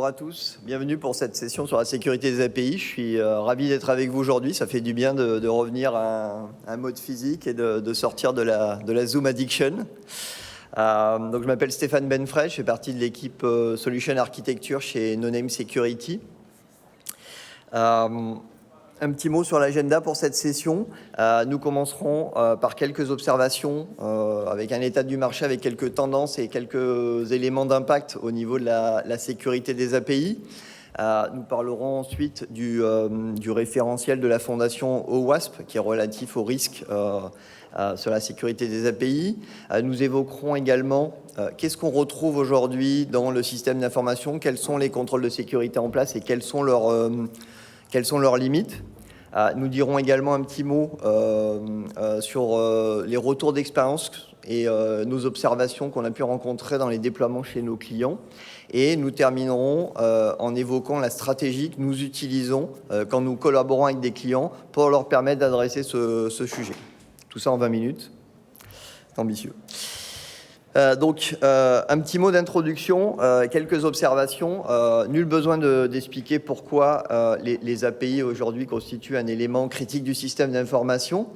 à tous, bienvenue pour cette session sur la sécurité des API. Je suis ravi d'être avec vous aujourd'hui, ça fait du bien de revenir à un mode physique et de sortir de la Zoom addiction. Donc je m'appelle Stéphane Benfray, je fais partie de l'équipe Solution Architecture chez No Name Security. Un petit mot sur l'agenda pour cette session. Nous commencerons par quelques observations avec un état du marché, avec quelques tendances et quelques éléments d'impact au niveau de la sécurité des API. Nous parlerons ensuite du référentiel de la fondation OWASP qui est relatif au risque sur la sécurité des API. Nous évoquerons également qu'est-ce qu'on retrouve aujourd'hui dans le système d'information, quels sont les contrôles de sécurité en place et quelles sont leurs limites. Nous dirons également un petit mot sur les retours d'expérience et nos observations qu'on a pu rencontrer dans les déploiements chez nos clients. Et nous terminerons en évoquant la stratégie que nous utilisons quand nous collaborons avec des clients pour leur permettre d'adresser ce sujet. Tout ça en 20 minutes. C'est ambitieux. Donc, un petit mot d'introduction, quelques observations. Nul besoin d'expliquer pourquoi les API aujourd'hui constituent un élément critique du système d'information.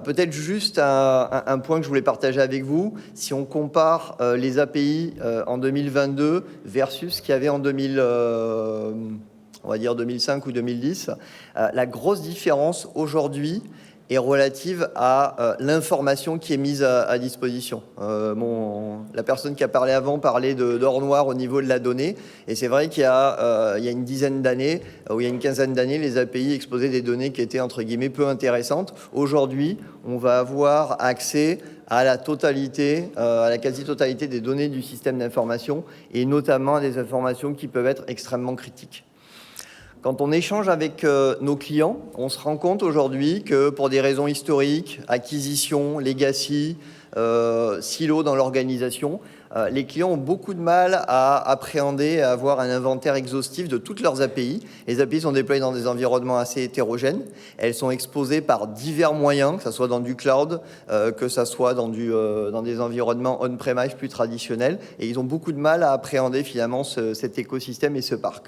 Peut-être juste un point que je voulais partager avec vous. Si on compare les API en 2022 versus ce qu'il y avait en on va dire 2005 ou 2010, la grosse différence aujourd'hui est relative à l'information qui est mise à disposition. La personne qui a parlé avant parlait d'or noir au niveau de la donnée, et c'est vrai qu'il y a une dizaine d'années, ou il y a une quinzaine d'années, les API exposaient des données qui étaient entre guillemets peu intéressantes. Aujourd'hui, on va avoir accès à la totalité, à la quasi-totalité des données du système d'information, et notamment à des informations qui peuvent être extrêmement critiques. Quand on échange avec nos clients, on se rend compte aujourd'hui que pour des raisons historiques, acquisition, legacy, silos dans l'organisation, les clients ont beaucoup de mal à appréhender et à avoir un inventaire exhaustif de toutes leurs API. Les API sont déployées dans des environnements assez hétérogènes. Elles sont exposées par divers moyens, que ce soit dans du cloud, que ce soit dans des environnements on-premise plus traditionnels. Et ils ont beaucoup de mal à appréhender finalement cet écosystème et ce parc.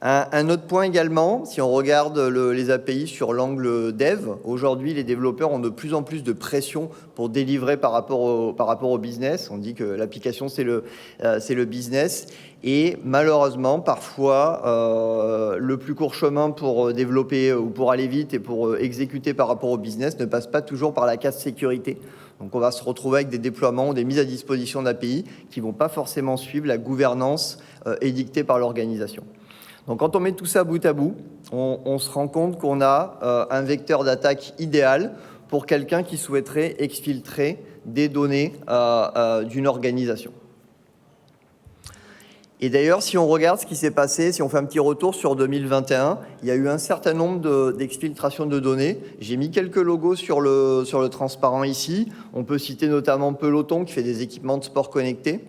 Un autre point également, si on regarde les API sur l'angle dev, aujourd'hui les développeurs ont de plus en plus de pression pour délivrer par rapport au business. On dit que l'application c'est le business et malheureusement parfois le plus court chemin pour développer ou pour aller vite et pour exécuter par rapport au business ne passe pas toujours par la case sécurité. Donc on va se retrouver avec des déploiements ou des mises à disposition d'API qui ne vont pas forcément suivre la gouvernance édictée par l'organisation. Donc quand on met tout ça bout à bout, on se rend compte qu'on a un vecteur d'attaque idéal pour quelqu'un qui souhaiterait exfiltrer des données d'une organisation. Et d'ailleurs, si on regarde ce qui s'est passé, si on fait un petit retour sur 2021, il y a eu un certain nombre d'exfiltrations de données. J'ai mis quelques logos sur le transparent ici. On peut citer notamment Peloton qui fait des équipements de sport connectés.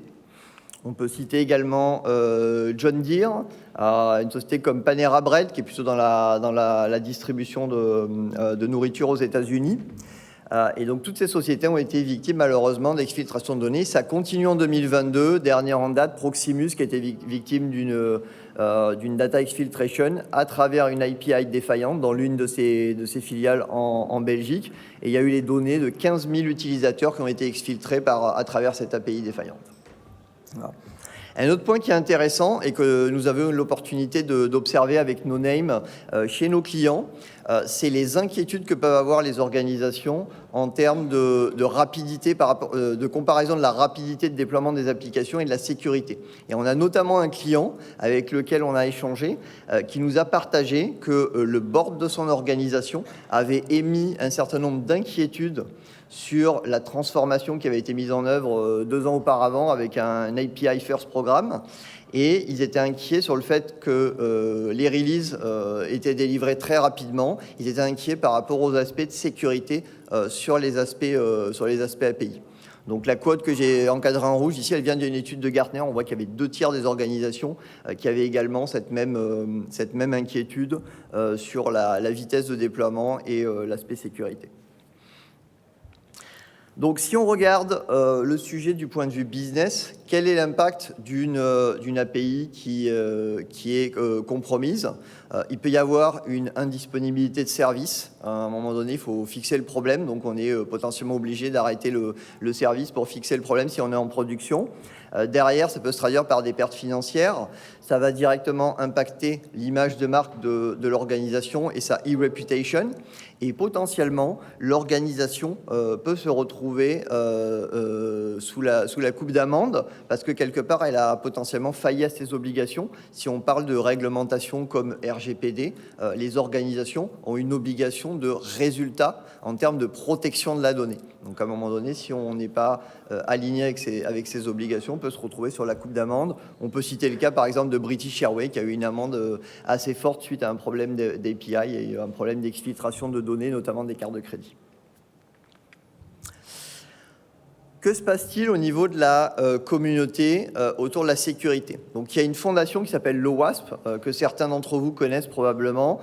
On peut citer également John Deere, une société comme Panera Bread, qui est plutôt dans la distribution de nourriture aux États-Unis. Et donc, toutes ces sociétés ont été victimes, malheureusement, d'exfiltration de données. Ça continue en 2022. Dernière en date, Proximus, qui a été victime d'une data exfiltration à travers une API défaillante dans l'une de ses filiales en Belgique. Et il y a eu les données de 15 000 utilisateurs qui ont été exfiltrés à travers cette API défaillante. Voilà. Un autre point qui est intéressant et que nous avons eu l'opportunité d'observer avec No Name chez nos clients, c'est les inquiétudes que peuvent avoir les organisations en termes de rapidité, de comparaison de la rapidité de déploiement des applications et de la sécurité. Et on a notamment un client avec lequel on a échangé qui nous a partagé que le board de son organisation avait émis un certain nombre d'inquiétudes sur la transformation qui avait été mise en œuvre 2 ans auparavant avec un API First Programme. Et ils étaient inquiets sur le fait que les releases étaient délivrées très rapidement. Ils étaient inquiets par rapport aux aspects de sécurité sur les aspects API. Donc la quote que j'ai encadrée en rouge ici, elle vient d'une étude de Gartner. On voit qu'il y avait 2/3 des organisations qui avaient également cette même inquiétude sur la vitesse de déploiement et l'aspect sécurité. Donc, si on regarde le sujet du point de vue business, quel est l'impact d'une API qui est compromise? Il peut y avoir une indisponibilité de service. À un moment donné, il faut fixer le problème. Donc, on est potentiellement obligé d'arrêter le service pour fixer le problème si on est en production. Derrière, ça peut se traduire par des pertes financières. Ça va directement impacter l'image de marque de l'organisation et sa e-reputation. Et potentiellement, l'organisation peut se retrouver sous la coupe d'amende parce que quelque part, elle a potentiellement failli à ses obligations. Si on parle de réglementation comme RGPD, les organisations ont une obligation de résultat en termes de protection de la donnée. Donc à un moment donné, si on n'est pas aligné avec ses obligations, on peut se retrouver sur la coupe d'amende. On peut citer le cas par exemple de British Airways qui a eu une amende assez forte suite à un problème d'API et un problème d'exfiltration de données, notamment des cartes de crédit. Que se passe-t-il au niveau de la communauté autour de la sécurité? Donc, il y a une fondation qui s'appelle l'OWASP, que certains d'entre vous connaissent probablement,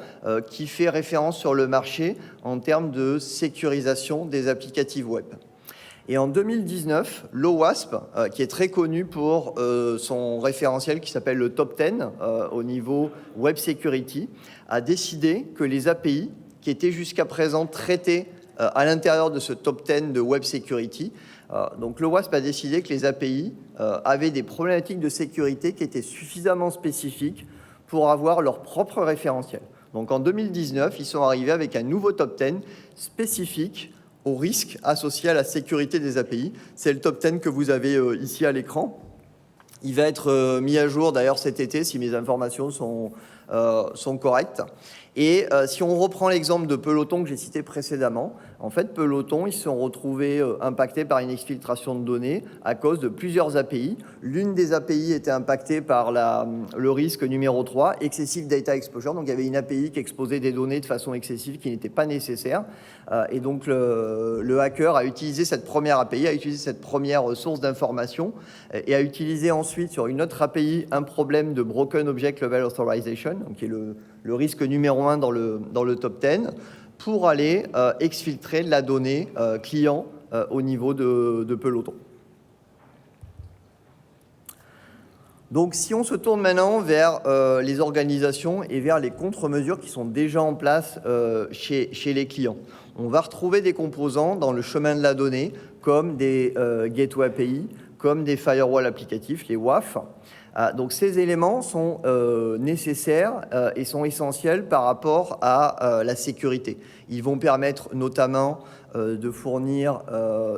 qui fait référence sur le marché en termes de sécurisation des applicatifs web. Et en 2019, l'OWASP, qui est très connu pour son référentiel qui s'appelle le Top 10 au niveau Web Security, a décidé que les API qui étaient jusqu'à présent traitées à l'intérieur de ce Top 10 de Web Security, donc l'OWASP a décidé que les API avaient des problématiques de sécurité qui étaient suffisamment spécifiques pour avoir leur propre référentiel. Donc en 2019, ils sont arrivés avec un nouveau Top 10 spécifique aux risques associés à la sécurité des API. C'est le Top 10 que vous avez ici à l'écran. Il va être mis à jour d'ailleurs cet été si mes informations sont correctes. Et si on reprend l'exemple de Peloton que j'ai cité précédemment, en fait, Peloton, ils se sont retrouvés impactés par une exfiltration de données à cause de plusieurs API. L'une des API était impactée par le risque numéro 3, Excessive Data Exposure. Donc, il y avait une API qui exposait des données de façon excessive qui n'était pas nécessaire. Et donc, le hacker a utilisé cette première API, a utilisé cette première source d'information et a utilisé ensuite sur une autre API un problème de Broken Object Level Authorization, donc qui est le risque numéro 1 dans le top 10, pour aller exfiltrer la donnée client au niveau de Peloton. Donc, si on se tourne maintenant vers les organisations et vers les contre-mesures qui sont déjà en place chez les clients, on va retrouver des composants dans le chemin de la donnée, comme des Gateway API, comme des firewalls applicatifs, les WAF. Donc ces éléments sont nécessaires et sont essentiels par rapport à la sécurité. Ils vont permettre notamment de fournir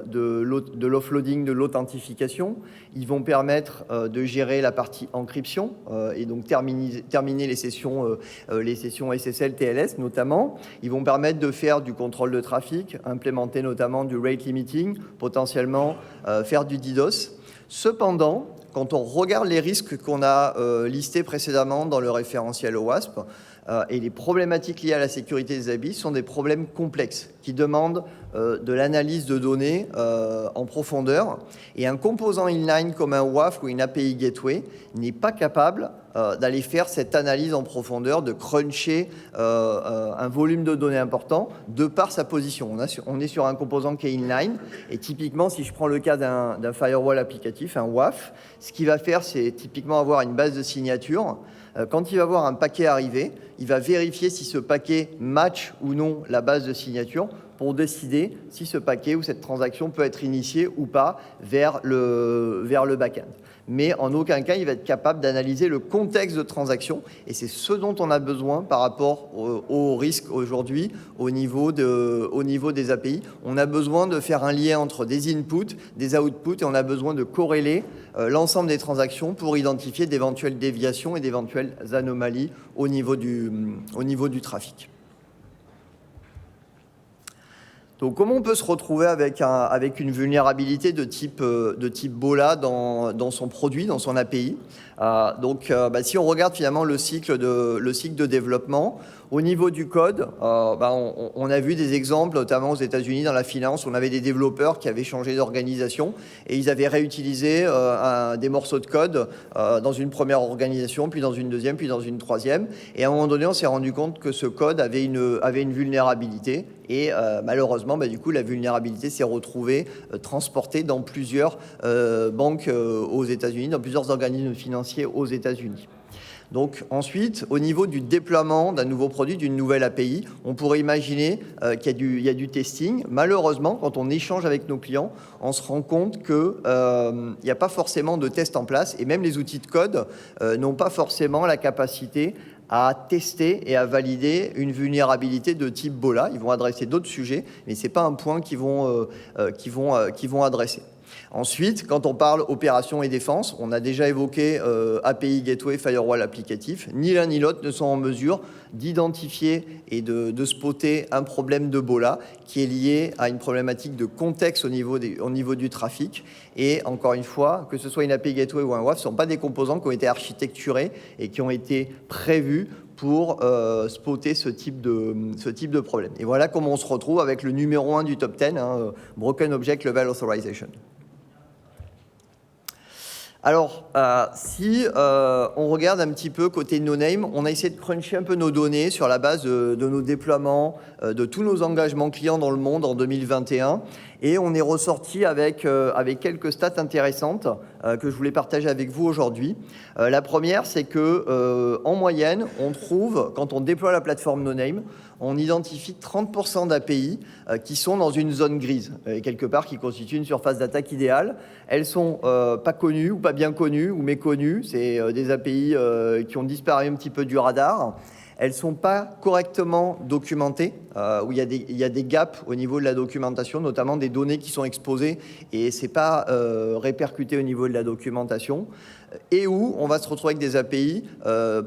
de l'offloading, de l'authentification. Ils vont permettre de gérer la partie encryption et donc terminer les sessions SSL, TLS notamment. Ils vont permettre de faire du contrôle de trafic, implémenter notamment du rate limiting, potentiellement faire du DDoS. Cependant, quand on regarde les risques qu'on a listés précédemment dans le référentiel OWASP, et les problématiques liées à la sécurité des API sont des problèmes complexes qui demandent de l'analyse de données en profondeur. Et un composant inline comme un WAF ou une API Gateway n'est pas capable d'aller faire cette analyse en profondeur, de cruncher un volume de données important de par sa position. On est sur un composant qui est inline. Et typiquement, si je prends le cas d'un firewall applicatif, un WAF, ce qu'il va faire, c'est typiquement avoir une base de signature. Quand il va voir un paquet arriver, il va vérifier si ce paquet match ou non la base de signature pour décider si ce paquet ou cette transaction peut être initiée ou pas vers le back-end. Mais en aucun cas, il va être capable d'analyser le contexte de transaction. Et c'est ce dont on a besoin par rapport au risque aujourd'hui au niveau des API. On a besoin de faire un lien entre des inputs, des outputs, et on a besoin de corréler l'ensemble des transactions pour identifier d'éventuelles déviations et d'éventuelles anomalies au niveau du trafic. Donc, comment on peut se retrouver avec une vulnérabilité de type BOLA dans son produit, dans son API? Si on regarde finalement le cycle de développement, au niveau du code, on a vu des exemples, notamment aux États-Unis dans la finance, on avait des développeurs qui avaient changé d'organisation et ils avaient réutilisé des morceaux de code dans une première organisation, puis dans une deuxième, puis dans une troisième. Et à un moment donné, on s'est rendu compte que ce code avait une vulnérabilité et malheureusement, malheureusement, du coup, la vulnérabilité s'est retrouvée transportée dans plusieurs banques aux États-Unis, dans plusieurs organismes financiers aux États-Unis. Donc ensuite, au niveau du déploiement d'un nouveau produit, d'une nouvelle API, on pourrait imaginer qu'il y a du testing. Malheureusement, quand on échange avec nos clients, on se rend compte qu'il n'y a pas forcément de test en place et même les outils de code n'ont pas forcément la capacité à tester et à valider une vulnérabilité de type BOLA. Ils vont adresser d'autres sujets, mais ce n'est pas un point qu'ils vont adresser. Ensuite, quand on parle opération et défense, on a déjà évoqué API Gateway, Firewall applicatif. Ni l'un ni l'autre ne sont en mesure d'identifier et de spotter un problème de BOLA qui est lié à une problématique de contexte au niveau du trafic. Et encore une fois, que ce soit une API Gateway ou un WAF, ce ne sont pas des composants qui ont été architecturés et qui ont été prévus pour spotter ce type de problème. Et voilà comment on se retrouve avec le numéro 1 du top 10, Broken Object Level Authorization. Alors, si on regarde un petit peu côté no-name, on a essayé de cruncher un peu nos données sur la base de nos déploiements, de tous nos engagements clients dans le monde en 2021. Et on est ressorti avec quelques stats intéressantes que je voulais partager avec vous aujourd'hui. La première, c'est que en moyenne, on trouve, quand on déploie la plateforme no-name, on identifie 30% d'API qui sont dans une zone grise, et quelque part qui constituent une surface d'attaque idéale. Elles sont pas connues ou pas bien connues ou méconnues. C'est des API qui ont disparu un petit peu du radar. Elles ne sont pas correctement documentées, où il y a des gaps au niveau de la documentation, notamment des données qui sont exposées et ce n'est pas répercuté au niveau de la documentation, et où on va se retrouver avec des API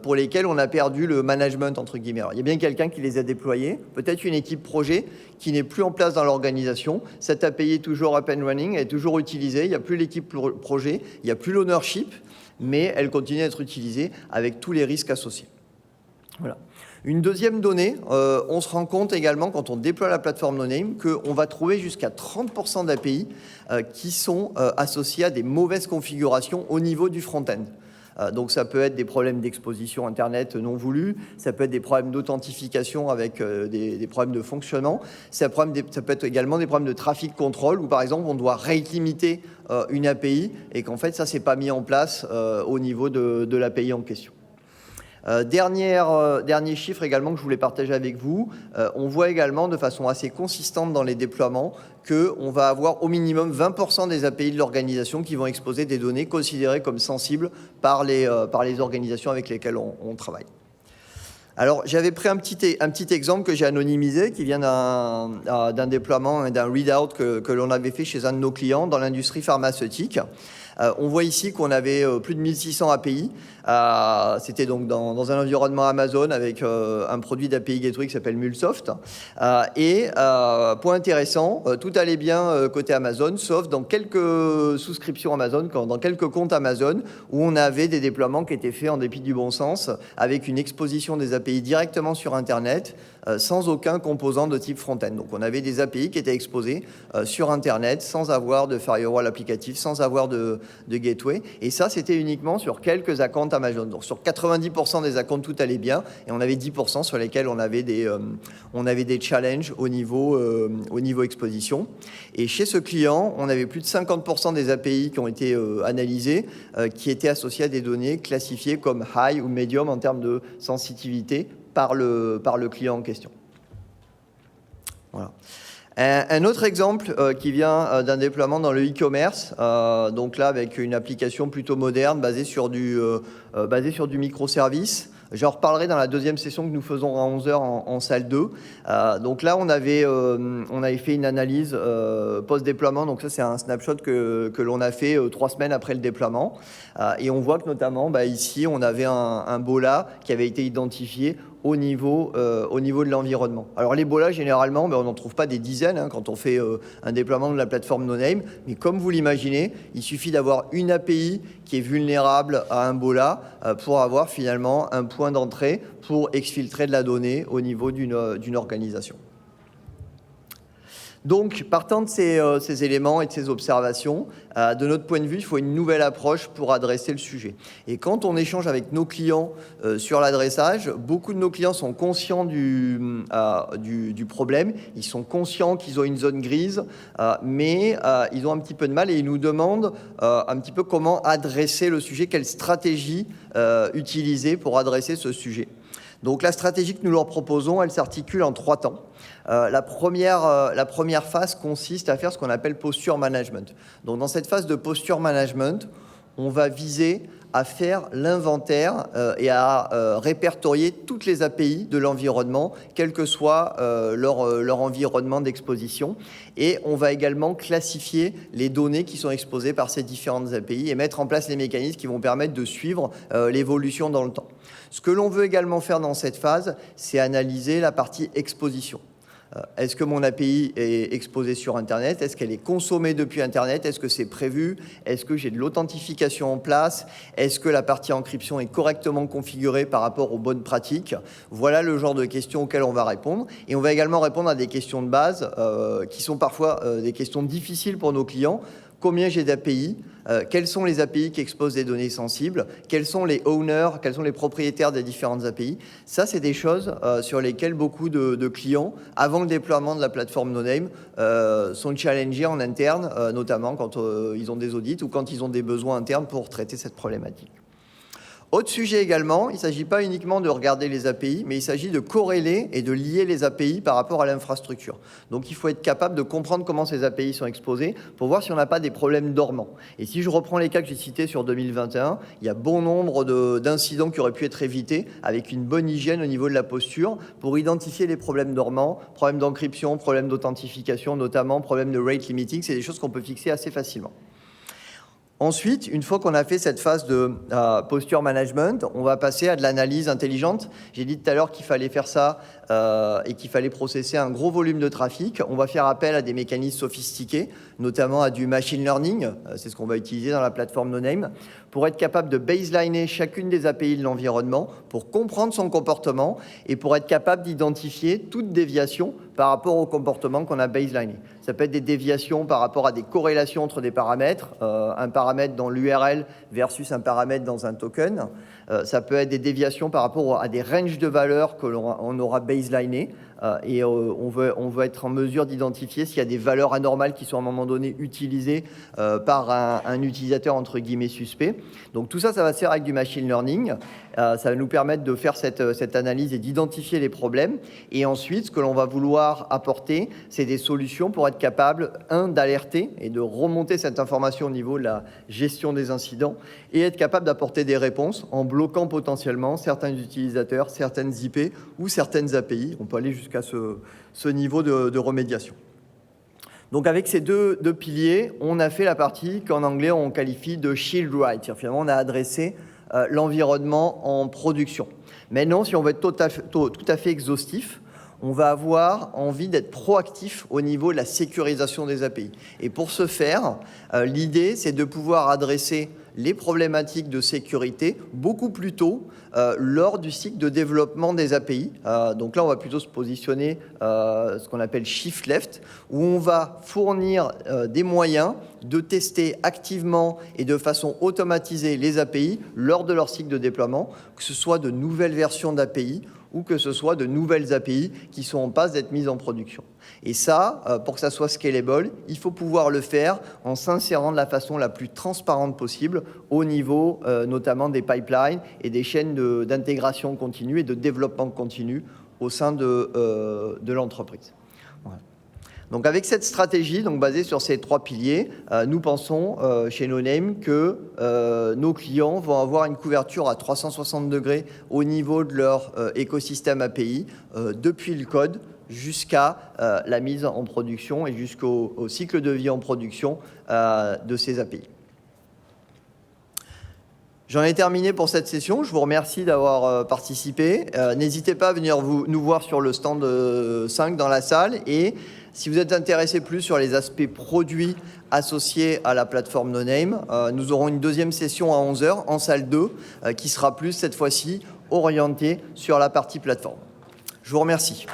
pour lesquelles on a perdu le management, entre guillemets. Alors, il y a bien quelqu'un qui les a déployés, peut-être une équipe projet qui n'est plus en place dans l'organisation. Cette API est toujours up and running, elle est toujours utilisée, il n'y a plus l'équipe projet, il n'y a plus l'ownership, mais elle continue à être utilisée avec tous les risques associés. Voilà. Une deuxième donnée, on se rend compte également quand on déploie la plateforme no-name qu'on va trouver jusqu'à 30% d'API qui sont associés à des mauvaises configurations au niveau du front-end. Donc ça peut être des problèmes d'exposition Internet non voulus, ça peut être des problèmes d'authentification avec des problèmes de fonctionnement, ça peut être également des problèmes de trafic control où par exemple on doit rate limiter une API et qu'en fait ça ne s'est pas mis en place au niveau de l'API en question. Dernier chiffre également que je voulais partager avec vous, on voit également de façon assez consistante dans les déploiements qu'on va avoir au minimum 20% des API de l'organisation qui vont exposer des données considérées comme sensibles par les organisations avec lesquelles on travaille. Alors, j'avais pris un petit exemple que j'ai anonymisé, qui vient d'un déploiement et d'un readout que l'on avait fait chez un de nos clients dans l'industrie pharmaceutique. On voit ici qu'on avait plus de 1600 API. C'était donc dans un environnement Amazon avec un produit d'API Gateway qui s'appelle Mulsoft. Point intéressant, tout allait bien côté Amazon, sauf dans quelques souscriptions Amazon, dans quelques comptes Amazon, où on avait des déploiements qui étaient faits en dépit du bon sens, avec une exposition des API directement sur Internet, sans aucun composant de type front-end. Donc on avait des API qui étaient exposés sur Internet, sans avoir de firewall applicatif, sans avoir de gateway. Et ça, c'était uniquement sur quelques accounts Amazon. Donc sur 90% des accounts, tout allait bien. Et on avait 10% sur lesquels on avait des challenges au niveau exposition. Et chez ce client, on avait plus de 50% des API qui ont été analysés, qui étaient associés à des données classifiées comme high ou medium en termes de sensitivité par le client en question. Voilà. Un autre exemple qui vient d'un déploiement dans le e-commerce, donc là avec une application plutôt moderne basée sur du microservice. J'en reparlerai dans la deuxième session que nous faisons à 11h en salle 2. Donc là, on avait fait une analyse post-déploiement. Donc ça, c'est un snapshot que l'on a fait 3 semaines après le déploiement. Et on voit que notamment, ici, on avait un BOLA qui avait été identifié au niveau de l'environnement. Alors les BOLA, généralement, on n'en trouve pas des dizaines quand on fait un déploiement de la plateforme no-name. Mais comme vous l'imaginez, il suffit d'avoir une API qui est vulnérable à un BOLA pour avoir finalement un point d'entrée pour exfiltrer de la donnée au niveau d'une organisation. Donc, partant de ces éléments et de ces observations, de notre point de vue, il faut une nouvelle approche pour adresser le sujet. Et quand on échange avec nos clients sur l'adressage, beaucoup de nos clients sont conscients du problème, ils sont conscients qu'ils ont une zone grise, mais ils ont un petit peu de mal et ils nous demandent un petit peu comment adresser le sujet, quelle stratégie utiliser pour adresser ce sujet. Donc la stratégie que nous leur proposons, elle s'articule en 3 temps. La première phase consiste à faire ce qu'on appelle posture management. Donc dans cette phase de posture management, on va viser à faire l'inventaire et à répertorier toutes les API de l'environnement, quel que soit leur environnement d'exposition. Et on va également classifier les données qui sont exposées par ces différentes API et mettre en place les mécanismes qui vont permettre de suivre l'évolution dans le temps. Ce que l'on veut également faire dans cette phase, c'est analyser la partie exposition. Est-ce que mon API est exposée sur Internet? Est-ce qu'elle est consommée depuis Internet? Est-ce que c'est prévu? Est-ce que j'ai de l'authentification en place? Est-ce que la partie encryption est correctement configurée par rapport aux bonnes pratiques? Voilà le genre de questions auxquelles on va répondre. Et on va également répondre à des questions de base qui sont parfois des questions difficiles pour nos clients. Combien j'ai d'API? Quelles sont les API qui exposent des données sensibles? Quels sont les owners? Quels sont les propriétaires des différentes API? Ça, c'est des choses sur lesquelles beaucoup de clients, avant le déploiement de la plateforme NoName, sont challengés en interne, notamment quand ils ont des audits ou quand ils ont des besoins internes pour traiter cette problématique. Autre sujet également, il ne s'agit pas uniquement de regarder les API, mais il s'agit de corréler et de lier les API par rapport à l'infrastructure. Donc il faut être capable de comprendre comment ces API sont exposées pour voir si on n'a pas des problèmes dormants. Et si je reprends les cas que j'ai cités sur 2021, il y a bon nombre d'incidents qui auraient pu être évités avec une bonne hygiène au niveau de la posture pour identifier les problèmes dormants, problèmes d'encryption, problèmes d'authentification notamment, problèmes de rate limiting, c'est des choses qu'on peut fixer assez facilement. Ensuite, une fois qu'on a fait cette phase de posture management, on va passer à de l'analyse intelligente. J'ai dit tout à l'heure qu'il fallait faire ça et qu'il fallait processer un gros volume de trafic. On va faire appel à des mécanismes sophistiqués, notamment à du machine learning, c'est ce qu'on va utiliser dans la plateforme NoName, pour être capable de baseliner chacune des API de l'environnement, pour comprendre son comportement et pour être capable d'identifier toute déviation par rapport au comportement qu'on a baseliné. Ça peut être des déviations par rapport à des corrélations entre des paramètres, un paramètre dans l'URL versus un paramètre dans un token. Ça peut être des déviations par rapport à des ranges de valeurs que l'on aura baseliné. Et on veut être en mesure d'identifier s'il y a des valeurs anormales qui sont à un moment donné utilisées par un utilisateur entre guillemets suspect. Donc tout ça, ça va se faire avec du machine learning. Ça va nous permettre de faire cette analyse et d'identifier les problèmes. Et ensuite, ce que l'on va vouloir apporter, c'est des solutions pour être capable, d'alerter et de remonter cette information au niveau de la gestion des incidents et être capable d'apporter des réponses en bloquant potentiellement certains utilisateurs, certaines IP ou certaines API. On peut aller jusqu'à ce niveau de remédiation. Donc avec ces deux piliers, on a fait la partie qu'en anglais on qualifie de shield right. Finalement, on a adressé l'environnement en production. Maintenant, si on veut être tout à fait exhaustif, on va avoir envie d'être proactif au niveau de la sécurisation des API. Et pour ce faire, l'idée, c'est de pouvoir adresser les problématiques de sécurité beaucoup plus tôt lors du cycle de développement des API. Donc là, on va plutôt se positionner ce qu'on appelle shift left, où on va fournir des moyens de tester activement et de façon automatisée les API lors de leur cycle de déploiement, que ce soit de nouvelles versions d'API ou que ce soit de nouvelles API qui sont en passe d'être mises en production. Et ça, pour que ça soit scalable, il faut pouvoir le faire en s'insérant de la façon la plus transparente possible au niveau notamment des pipelines et des chaînes d'intégration continue et de développement continu au sein de l'entreprise. Voilà. Donc avec cette stratégie, donc basée sur ces 3 piliers, nous pensons chez NoName que nos clients vont avoir une couverture à 360 degrés au niveau de leur écosystème API, depuis le code jusqu'à la mise en production et jusqu'au cycle de vie en production de ces API. J'en ai terminé pour cette session. Je vous remercie d'avoir participé. N'hésitez pas à venir nous voir sur le stand 5 dans la salle. Et si vous êtes intéressé plus sur les aspects produits associés à la plateforme NoName, nous aurons une deuxième session à 11h en salle 2 qui sera plus cette fois-ci orientée sur la partie plateforme. Je vous remercie.